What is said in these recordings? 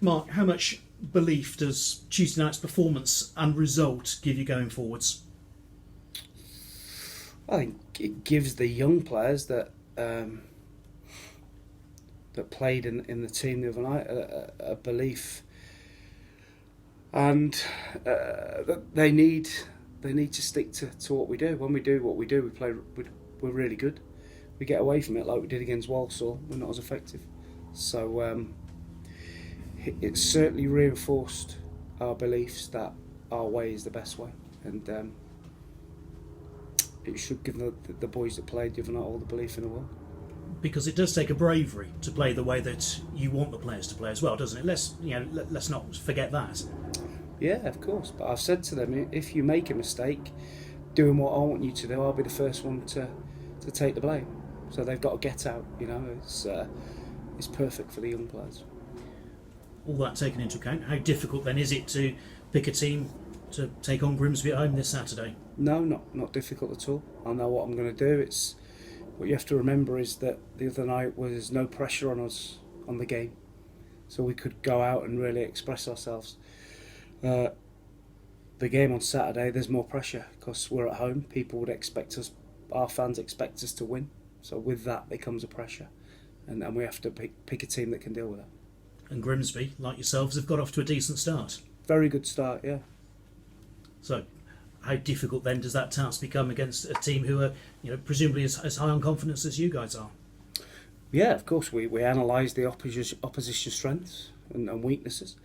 Mark, how much belief does Tuesday night's performance and result give you going forwards? I think it gives the young players that played in the team the other night a belief, and that they need to stick to what we do. When we do what we do, we're really good. We get away from it like we did against Walsall. We're not as effective. So it certainly reinforced our beliefs that our way is the best way, and it should give the boys that played the other night all the belief in the world. Because it does take a bravery to play the way that you want the players to play as well, doesn't it? Let's not forget that. Yeah, of course. But I've said to them, if you make a mistake doing what I want you to do, I'll be the first one to take the blame. So they've got to get out. It's perfect for the young players. All that taken into account, how difficult then is it to pick a team to take on Grimsby at home this Saturday? No, not difficult at all. I know what I'm going to do. It's what you have to remember is that the other night was no pressure on us on the game, so we could go out and really express ourselves. The game on Saturday, there's more pressure because we're at home. People would expect us, our fans expect us to win. So with that, there comes a pressure, and we have to pick a team that can deal with that. And Grimsby, like yourselves, have got off to a decent start. Very good start, yeah. So, how difficult then does that task become against a team who are, presumably as high on confidence as you guys are? Yeah, of course. We analyse the opposition strengths and weaknesses,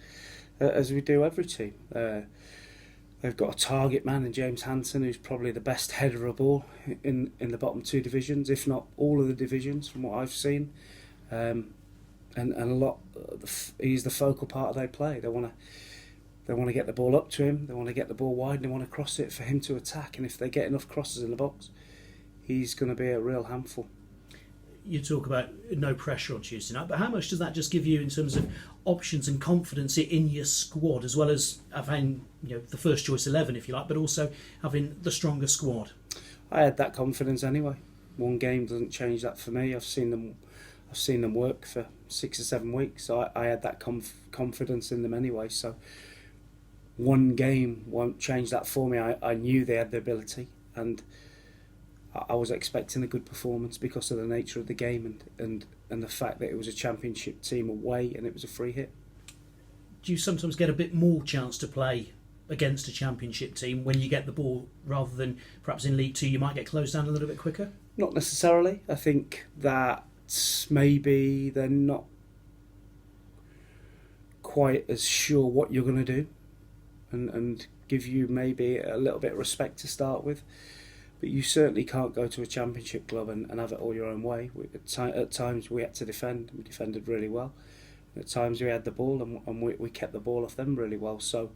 as we do every team. They've got a target man in James Hanson, who's probably the best header of ball in the bottom two divisions, if not all of the divisions, from what I've seen. And a lot, he's the focal part of their play. They want to get the ball up to him. They want to get the ball wide. And they want to cross it for him to attack. And if they get enough crosses in the box, he's going to be a real handful. You talk about no pressure on Tuesday night, but how much does that just give you in terms of options and confidence in your squad, as well as having the first choice 11, if you like, but also having the stronger squad? I had that confidence anyway. One game doesn't change that for me. I've seen them work for 6 or 7 weeks, so I had that confidence in them anyway. So one game won't change that for me. I knew they had the ability, and I was expecting a good performance because of the nature of the game and the fact that it was a championship team away and it was a free hit. Do you sometimes get a bit more chance to play against a championship team when you get the ball, rather than perhaps in League Two you might get closed down a little bit quicker? Not necessarily. I think that maybe they're not quite as sure what you're going to do and give you maybe a little bit of respect to start with. But you certainly can't go to a championship club and have it all your own way. At times we had to defend. We defended really well. At times we had the ball and we kept the ball off them really well. So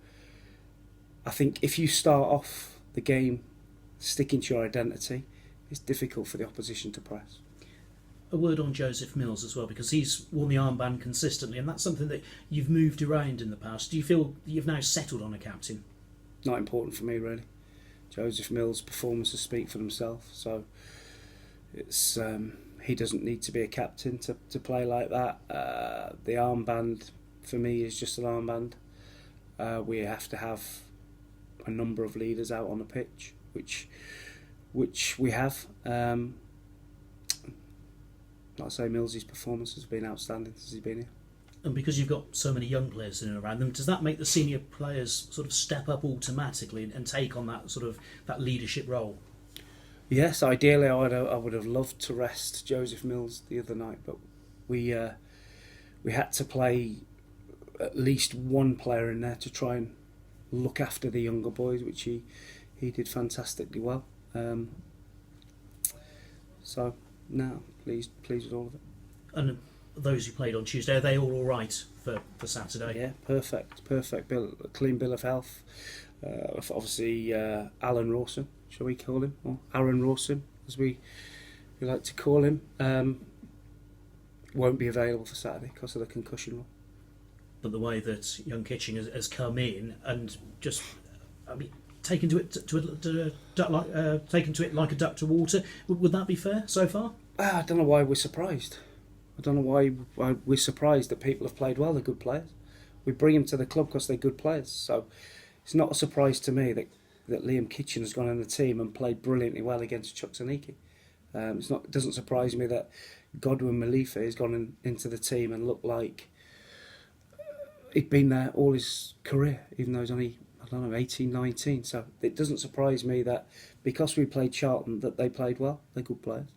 I think if you start off the game sticking to your identity, it's difficult for the opposition to press. A word on Joseph Mills as well, because he's worn the armband consistently, and that's something that you've moved around in the past. Do you feel that you've now settled on a captain? Not important for me, really. Joseph Mills' performances speak for themselves, so it's he doesn't need to be a captain to play like that. The armband for me is just an armband. We have to have a number of leaders out on the pitch, which we have. Like I say, Mills's performance has been outstanding since he's been here. And because you've got so many young players in and around them, does that make the senior players sort of step up automatically and take on that leadership role? Yes, ideally I would have loved to rest Joseph Mills the other night, but we had to play at least one player in there to try and look after the younger boys, which he did fantastically well. So now pleased with all of it. And those who played on Tuesday, are they all right for Saturday? Yeah, perfect. Clean bill of health. Obviously, Alan Rawson, shall we call him, or Aaron Rawson, as we like to call him, won't be available for Saturday because of the concussion rule. But the way that young Kitching has come in and just, taken to it like a duck to water, would that be fair so far? I don't know why we're surprised. I don't know why we're surprised that people have played well. They're good players. we bring them to the club because they're good players. So it's not a surprise to me that Liam Kitchen has gone in the team and played brilliantly well against Chucksaniki. It doesn't surprise me that Godwin Malifa has gone into the team and looked like he'd been there all his career, even though he's only, 18, 19. So it doesn't surprise me that because we played Charlton that they played well. They're good players.